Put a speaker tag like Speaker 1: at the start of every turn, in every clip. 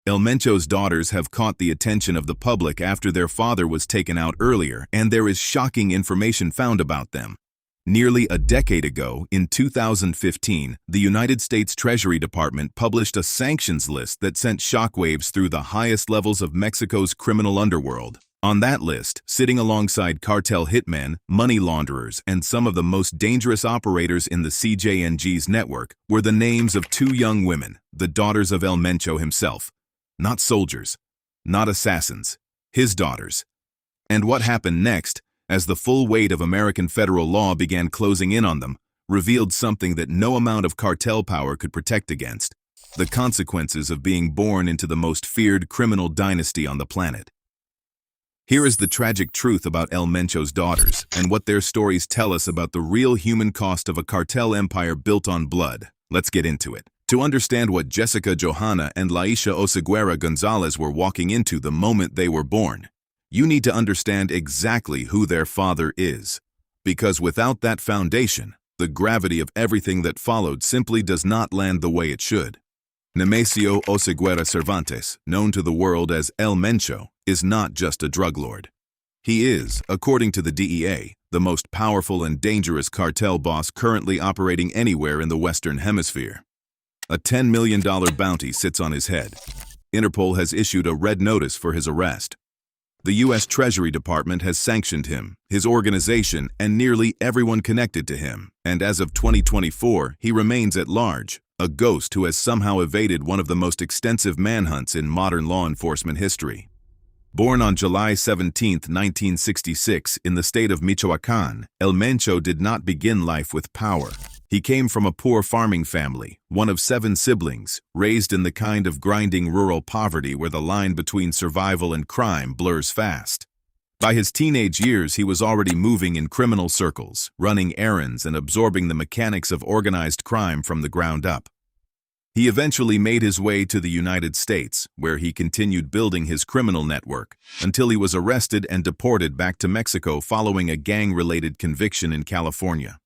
Speaker 1: El Mencho's daughters have caught the attention of the public after their father was taken out earlier, and there is shocking information found about them. Nearly a decade ago, in 2015, the United States Treasury Department published a sanctions list that sent shockwaves through the highest levels of Mexico's criminal underworld. On that list, sitting alongside cartel hitmen, money launderers, and some of the most dangerous operators in the CJNG's network, were the names of two young women, the daughters of El Mencho himself. Not soldiers, not assassins, his daughters. And what happened next, as the full weight of American federal law began closing in on them, revealed something that no amount of cartel power could protect against: the consequences of being born into the most feared criminal dynasty on the planet. Here is the tragic truth about El Mencho's daughters, and what their stories tell us about the real human cost of a cartel empire built on blood. Let's get into it. To understand what Jessica Johanna and Laisha Oseguera Gonzalez were walking into the moment they were born, you need to understand exactly who their father is. Because without that foundation, the gravity of everything that followed simply does not land the way it should. Nemesio Oseguera Cervantes, known to the world as El Mencho, is not just a drug lord. He is, according to the DEA, the most powerful and dangerous cartel boss currently operating anywhere in the Western Hemisphere. A $10 million bounty sits on his head. Interpol has issued a red notice for his arrest. The U.S. Treasury Department has sanctioned him, his organization, and nearly everyone connected to him, and as of 2024, he remains at large, a ghost who has somehow evaded one of the most extensive manhunts in modern law enforcement history. Born on July 17, 1966, in the state of Michoacán, El Mencho did not begin life with power. He came from a poor farming family, one of 7 siblings, raised in the kind of grinding rural poverty where the line between survival and crime blurs fast. By his teenage years, he was already moving in criminal circles, running errands and absorbing the mechanics of organized crime from the ground up. He eventually made his way to the United States, where he continued building his criminal network, until he was arrested and deported back to Mexico following a gang-related conviction in California.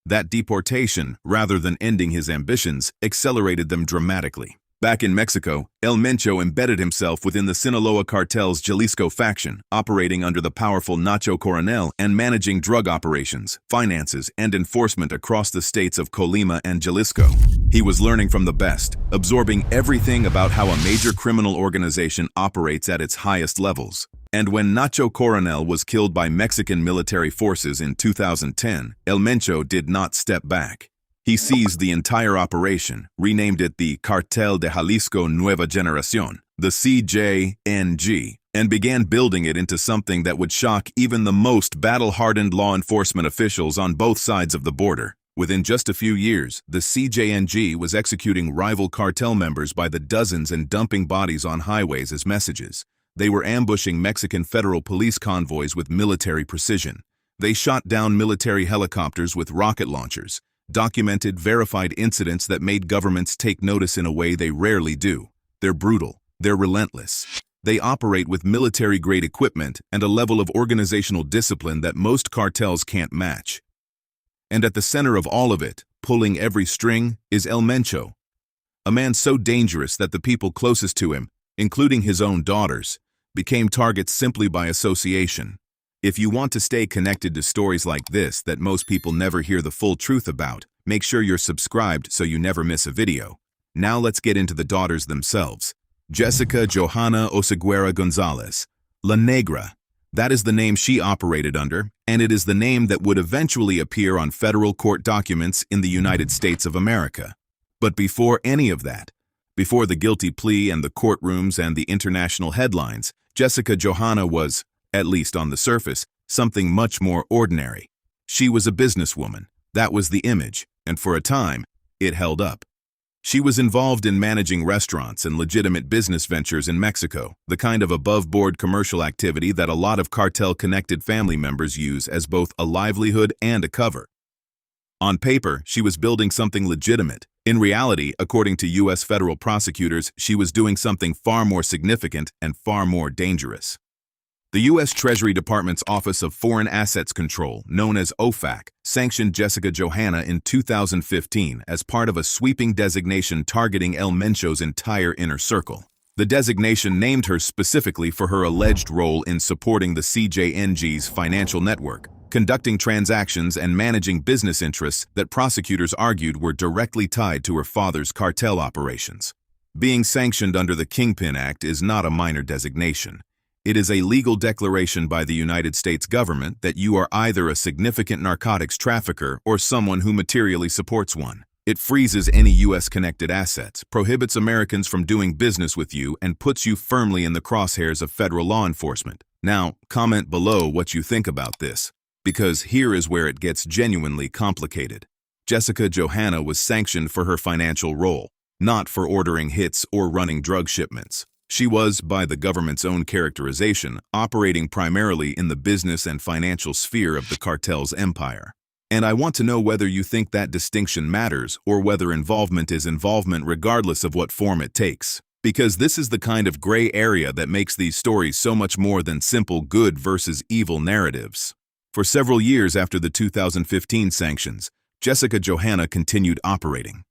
Speaker 1: That deportation, rather than ending his ambitions, accelerated them dramatically. Back in Mexico, El Mencho embedded himself within the Sinaloa cartel's Jalisco faction, operating under the powerful Nacho Coronel and managing drug operations, finances, and enforcement across the states of Colima and Jalisco. He was learning from the best, absorbing everything about how a major criminal organization operates at its highest levels. And when Nacho Coronel was killed by Mexican military forces in 2010, El Mencho did not step back. He seized the entire operation, renamed it the Cartel de Jalisco Nueva Generación, the CJNG, and began building it into something that would shock even the most battle-hardened law enforcement officials on both sides of the border. Within just a few years, the CJNG was executing rival cartel members by the dozens and dumping bodies on highways as messages. They were ambushing Mexican federal police convoys with military precision. They shot down military helicopters with rocket launchers, documented verified incidents that made governments take notice in a way they rarely do. They're brutal. They're relentless. They operate with military-grade equipment and a level of organizational discipline that most cartels can't match. And at the center of all of it, pulling every string, is El Mencho, a man so dangerous that the people closest to him, including his own daughters, became targets simply by association. If you want to stay connected to stories like this that most people never hear the full truth about, make sure you're subscribed so you never miss a video. Now let's get into the daughters themselves. Jessica Johanna Oseguera Gonzalez, La Negra. That is the name she operated under, and it is the name that would eventually appear on federal court documents in the United States of America. But before any of that, before the guilty plea and the courtrooms and the international headlines, Jessica Johanna was, at least on the surface, something much more ordinary. She was a businesswoman. That was the image, and for a time, it held up. She was involved in managing restaurants and legitimate business ventures in Mexico, the kind of above-board commercial activity that a lot of cartel-connected family members use as both a livelihood and a cover. On paper, she was building something legitimate. In reality, according to U.S. federal prosecutors, she was doing something far more significant and far more dangerous. The U.S. Treasury Department's Office of Foreign Assets Control, known as OFAC, sanctioned Jessica Johanna in 2015 as part of a sweeping designation targeting El Mencho's entire inner circle. The designation named her specifically for her alleged role in supporting the CJNG's financial network, conducting transactions and managing business interests that prosecutors argued were directly tied to her father's cartel operations. Being sanctioned under the Kingpin Act is not a minor designation. It is a legal declaration by the United States government that you are either a significant narcotics trafficker or someone who materially supports one. It freezes any U.S.-connected assets, prohibits Americans from doing business with you, and puts you firmly in the crosshairs of federal law enforcement. Now, comment below what you think about this, because here is where it gets genuinely complicated. Jessica Johanna was sanctioned for her financial role, not for ordering hits or running drug shipments. She was, by the government's own characterization, operating primarily in the business and financial sphere of the cartel's empire. And I want to know whether you think that distinction matters or whether involvement is involvement regardless of what form it takes. Because this is the kind of gray area that makes these stories so much more than simple good versus evil narratives. For several years after the 2015 sanctions, Jessica Johanna continued operating.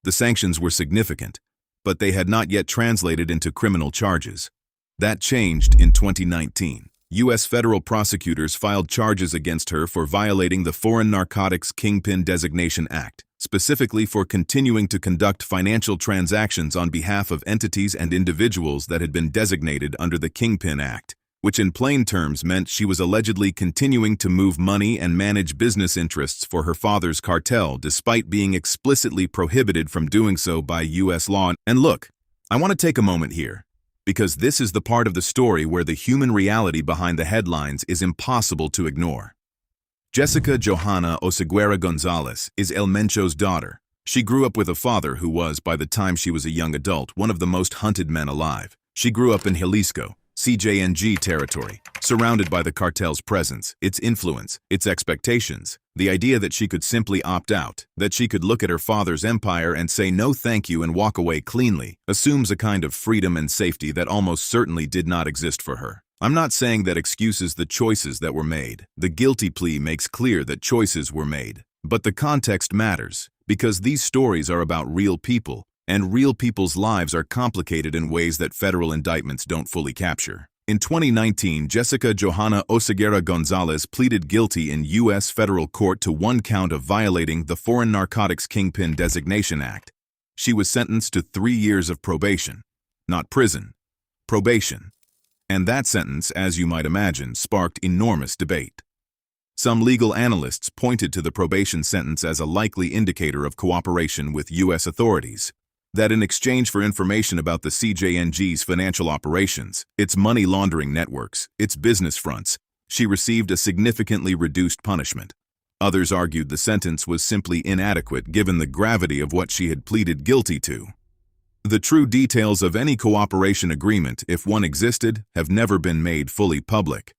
Speaker 1: The sanctions were significant, but they had not yet translated into criminal charges. That changed in 2019. U.S. federal prosecutors filed charges against her for violating the Foreign Narcotics Kingpin Designation Act, specifically for continuing to conduct financial transactions on behalf of entities and individuals that had been designated under the Kingpin Act, which in plain terms meant she was allegedly continuing to move money and manage business interests for her father's cartel despite being explicitly prohibited from doing so by U.S. law. And look, I want to take a moment here, because this is the part of the story where the human reality behind the headlines is impossible to ignore. Jessica Johanna Oseguera Gonzalez is El Mencho's daughter. She grew up with a father who was, by the time she was a young adult, one of the most hunted men alive. She grew up in Jalisco, CJNG territory, surrounded by the cartel's presence, its influence, its expectations. The idea that she could simply opt out, that she could look at her father's empire and say no thank you and walk away cleanly, assumes a kind of freedom and safety that almost certainly did not exist for her. I'm not saying that excuses the choices that were made. The guilty plea makes clear that choices were made. But the context matters, because these stories are about real people, and real people's lives are complicated in ways that federal indictments don't fully capture. In 2019, Jessica Johanna Oseguera Gonzalez pleaded guilty in U.S. federal court to one count of violating the Foreign Narcotics Kingpin Designation Act. She was sentenced to 3 years of probation. Not prison, probation. And that sentence, as you might imagine, sparked enormous debate. Some legal analysts pointed to the probation sentence as a likely indicator of cooperation with U.S. authorities. That in exchange for information about the CJNG's financial operations, its money laundering networks, its business fronts, she received a significantly reduced punishment. Others argued the sentence was simply inadequate given the gravity of what she had pleaded guilty to. The true details of any cooperation agreement, if one existed, have never been made fully public.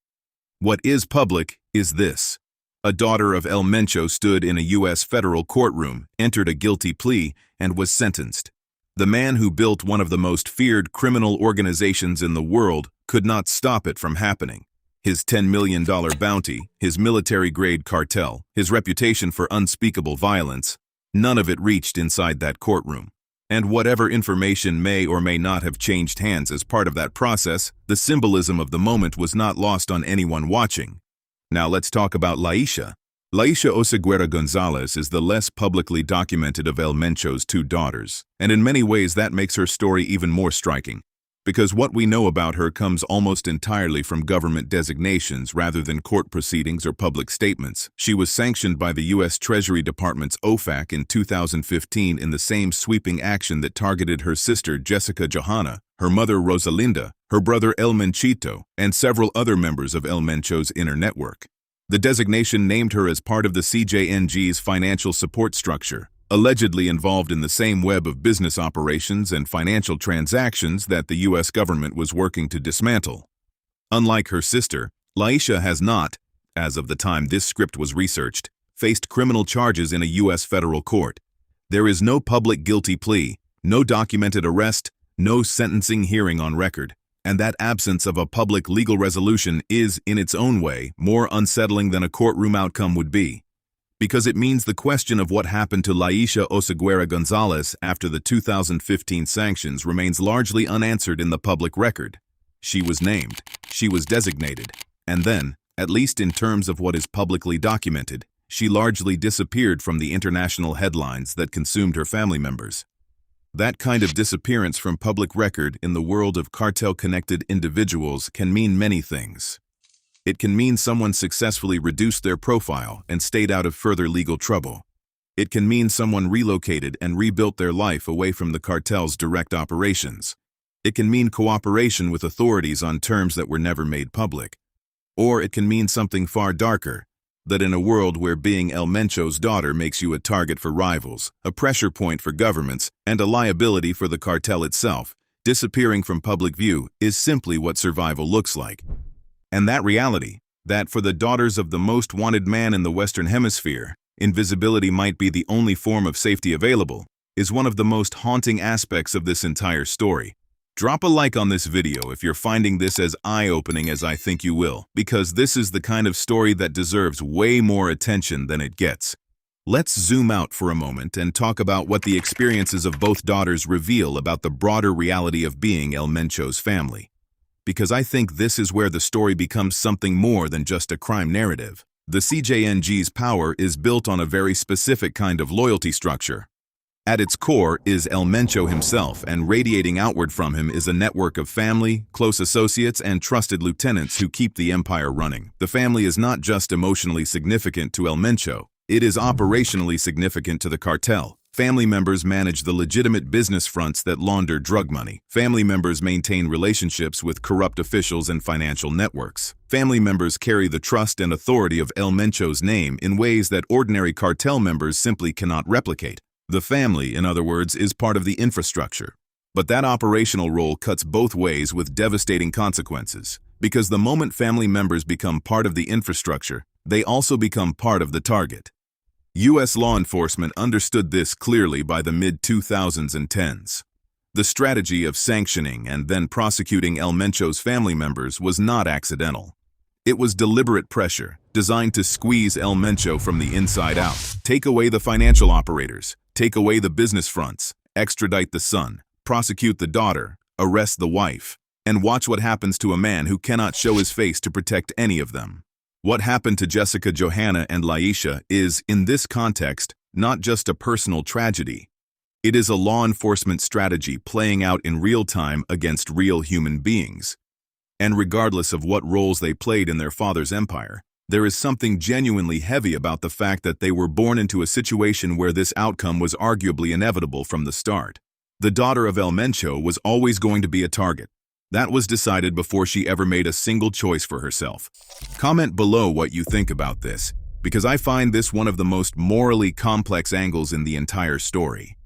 Speaker 1: What is public is this. A daughter of El Mencho stood in a U.S. federal courtroom, entered a guilty plea, and was sentenced. The man who built one of the most feared criminal organizations in the world could not stop it from happening. His $10 million bounty, his military-grade cartel, his reputation for unspeakable violence, none of it reached inside that courtroom. And whatever information may or may not have changed hands as part of that process, the symbolism of the moment was not lost on anyone watching. Now let's talk about Laisha. Laisha Oseguera Gonzalez is the less publicly documented of El Mencho's 2 daughters, and in many ways that makes her story even more striking, because what we know about her comes almost entirely from government designations rather than court proceedings or public statements. She was sanctioned by the U.S. Treasury Department's OFAC in 2015 in the same sweeping action that targeted her sister Jessica Johanna, her mother Rosalinda, her brother El Menchito, and several other members of El Mencho's inner network. The designation named her as part of the CJNG's financial support structure, allegedly involved in the same web of business operations and financial transactions that the U.S. government was working to dismantle. Unlike her sister, Laisha has not, as of the time this script was researched, faced criminal charges in a U.S. federal court. There is no public guilty plea, no documented arrest, no sentencing hearing on record. And that absence of a public legal resolution is, in its own way, more unsettling than a courtroom outcome would be. Because it means the question of what happened to Laisha Oseguera Gonzalez after the 2015 sanctions remains largely unanswered in the public record. She was named, she was designated, and then, at least in terms of what is publicly documented, she largely disappeared from the international headlines that consumed her family members. That kind of disappearance from public record in the world of cartel-connected individuals can mean many things. It can mean someone successfully reduced their profile and stayed out of further legal trouble. It can mean someone relocated and rebuilt their life away from the cartel's direct operations. It can mean cooperation with authorities on terms that were never made public. Or it can mean something far darker, that in a world where being El Mencho's daughter makes you a target for rivals, a pressure point for governments, and a liability for the cartel itself, disappearing from public view is simply what survival looks like. And that reality, that for the daughters of the most wanted man in the Western Hemisphere, invisibility might be the only form of safety available, is one of the most haunting aspects of this entire story. Drop a like on this video if you're finding this as eye-opening as I think you will, because this is the kind of story that deserves way more attention than it gets. Let's zoom out for a moment and talk about what the experiences of both daughters reveal about the broader reality of being El Mencho's family. Because I think this is where the story becomes something more than just a crime narrative. The CJNG's power is built on a very specific kind of loyalty structure. At its core is El Mencho himself, and radiating outward from him is a network of family, close associates, and trusted lieutenants who keep the empire running. The family is not just emotionally significant to El Mencho, it is operationally significant to the cartel. Family members manage the legitimate business fronts that launder drug money. Family members maintain relationships with corrupt officials and financial networks. Family members carry the trust and authority of El Mencho's name in ways that ordinary cartel members simply cannot replicate. The family, in other words, is part of the infrastructure. But that operational role cuts both ways with devastating consequences. Because the moment family members become part of the infrastructure, they also become part of the target. U.S. law enforcement understood this clearly by the mid-2010s. The strategy of sanctioning and then prosecuting El Mencho's family members was not accidental. It was deliberate pressure, designed to squeeze El Mencho from the inside out. Take away the financial operators, take away the business fronts, extradite the son, prosecute the daughter, arrest the wife, and watch what happens to a man who cannot show his face to protect any of them. What happened to Jessica Johanna and Laisha is, in this context, not just a personal tragedy. It is a law enforcement strategy playing out in real time against real human beings. And regardless of what roles they played in their father's empire, there is something genuinely heavy about the fact that they were born into a situation where this outcome was arguably inevitable from the start. The daughter of El Mencho was always going to be a target. That was decided before she ever made a single choice for herself. Comment below what you think about this, because I find this one of the most morally complex angles in the entire story.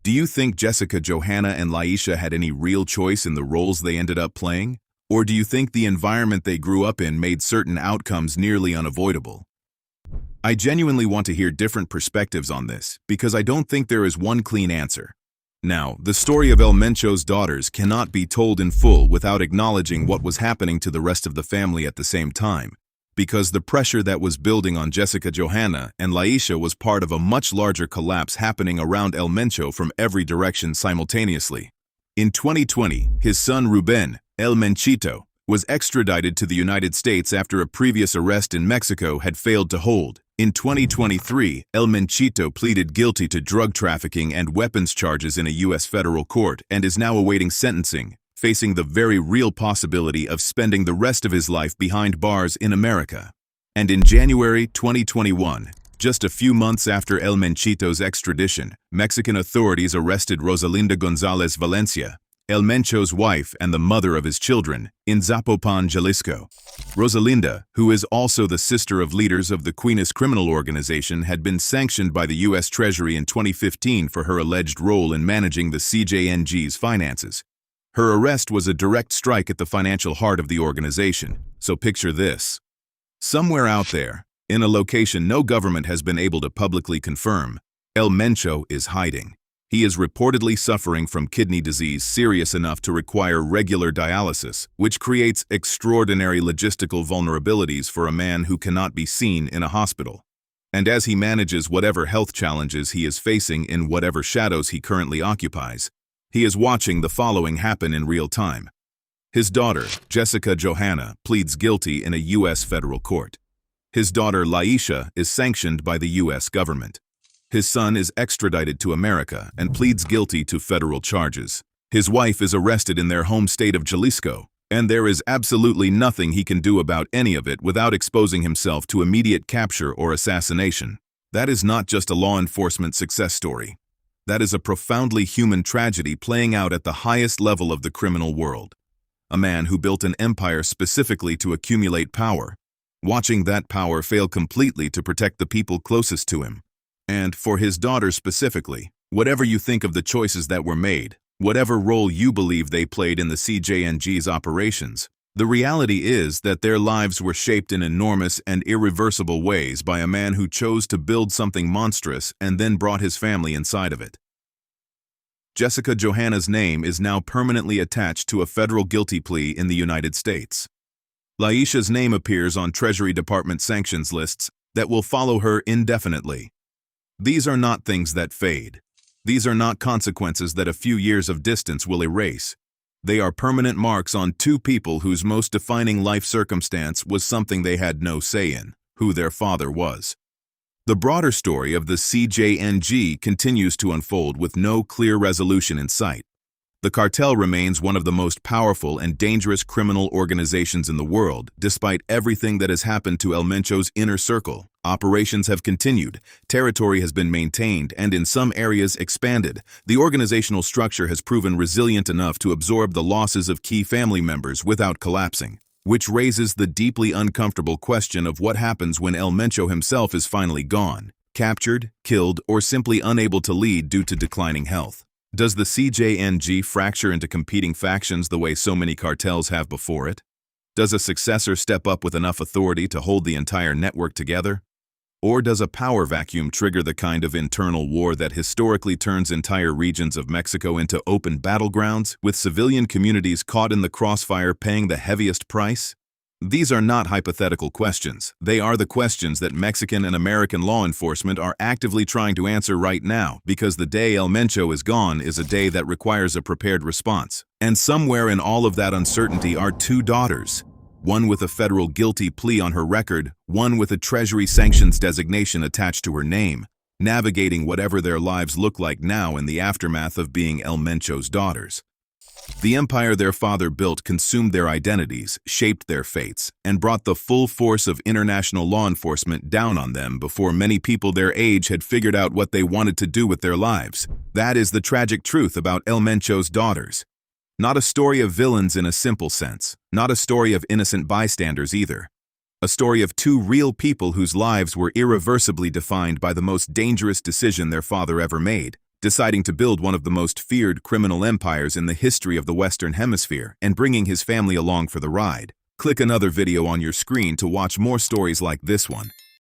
Speaker 1: Do you think Jessica Johanna and Laisha had any real choice in the roles they ended up playing? Or do you think the environment they grew up in made certain outcomes nearly unavoidable? I genuinely want to hear different perspectives on this, because I don't think there is one clean answer. Now, the story of El Mencho's daughters cannot be told in full without acknowledging what was happening to the rest of the family at the same time, because the pressure that was building on Jessica Johanna and Laisha was part of a much larger collapse happening around El Mencho from every direction simultaneously. In 2020, his son Ruben, El Menchito, was extradited to the United States after a previous arrest in Mexico had failed to hold. In 2023, El Menchito pleaded guilty to drug trafficking and weapons charges in a U.S. federal court and is now awaiting sentencing, facing the very real possibility of spending the rest of his life behind bars in America. And in January 2021, just a few months after El Menchito's extradition, Mexican authorities arrested Rosalinda Gonzalez Valencia, El Mencho's wife and the mother of his children, in Zapopan, Jalisco. Rosalinda, who is also the sister of leaders of the Queen's criminal organization, had been sanctioned by the U.S. Treasury in 2015 for her alleged role in managing the CJNG's finances. Her arrest was a direct strike at the financial heart of the organization, so picture this. Somewhere out there, in a location no government has been able to publicly confirm, El Mencho is hiding. He is reportedly suffering from kidney disease serious enough to require regular dialysis, which creates extraordinary logistical vulnerabilities for a man who cannot be seen in a hospital. And as he manages whatever health challenges he is facing in whatever shadows he currently occupies, he is watching the following happen in real time. His daughter, Jessica Johanna, pleads guilty in a U.S. federal court. His daughter, Laisha, is sanctioned by the U.S. government. His son is extradited to America and pleads guilty to federal charges. His wife is arrested in their home state of Jalisco, and there is absolutely nothing he can do about any of it without exposing himself to immediate capture or assassination. That is not just a law enforcement success story. That is a profoundly human tragedy playing out at the highest level of the criminal world. A man who built an empire specifically to accumulate power, watching that power fail completely to protect the people closest to him. And for his daughter specifically, whatever you think of the choices that were made, whatever role you believe they played in the CJNG's operations, the reality is that their lives were shaped in enormous and irreversible ways by a man who chose to build something monstrous and then brought his family inside of it. Jessica Johanna's name is now permanently attached to a federal guilty plea in the United States. Laisha's name appears on Treasury Department sanctions lists that will follow her indefinitely. These are not things that fade. These are not consequences that a few years of distance will erase. They are permanent marks on two people whose most defining life circumstance was something they had no say in, who their father was. The broader story of the CJNG continues to unfold with no clear resolution in sight. The cartel remains one of the most powerful and dangerous criminal organizations in the world, despite everything that has happened to El Mencho's inner circle. Operations have continued, territory has been maintained, and in some areas expanded. The organizational structure has proven resilient enough to absorb the losses of key family members without collapsing, which raises the deeply uncomfortable question of what happens when El Mencho himself is finally gone, captured, killed, or simply unable to lead due to declining health. Does the CJNG fracture into competing factions the way so many cartels have before it? Does a successor step up with enough authority to hold the entire network together? Or does a power vacuum trigger the kind of internal war that historically turns entire regions of Mexico into open battlegrounds, with civilian communities caught in the crossfire paying the heaviest price? These are not hypothetical questions. They are the questions that Mexican and American law enforcement are actively trying to answer right now, because the day El Mencho is gone is a day that requires a prepared response. And somewhere in all of that uncertainty are two daughters. One with a federal guilty plea on her record, one with a Treasury sanctions designation attached to her name, navigating whatever their lives look like now in the aftermath of being El Mencho's daughters. The empire their father built consumed their identities, shaped their fates, and brought the full force of international law enforcement down on them before many people their age had figured out what they wanted to do with their lives. That is the tragic truth about El Mencho's daughters. Not a story of villains in a simple sense, not a story of innocent bystanders either. A story of two real people whose lives were irreversibly defined by the most dangerous decision their father ever made, deciding to build one of the most feared criminal empires in the history of the Western Hemisphere and bringing his family along for the ride. Click another video on your screen to watch more stories like this one.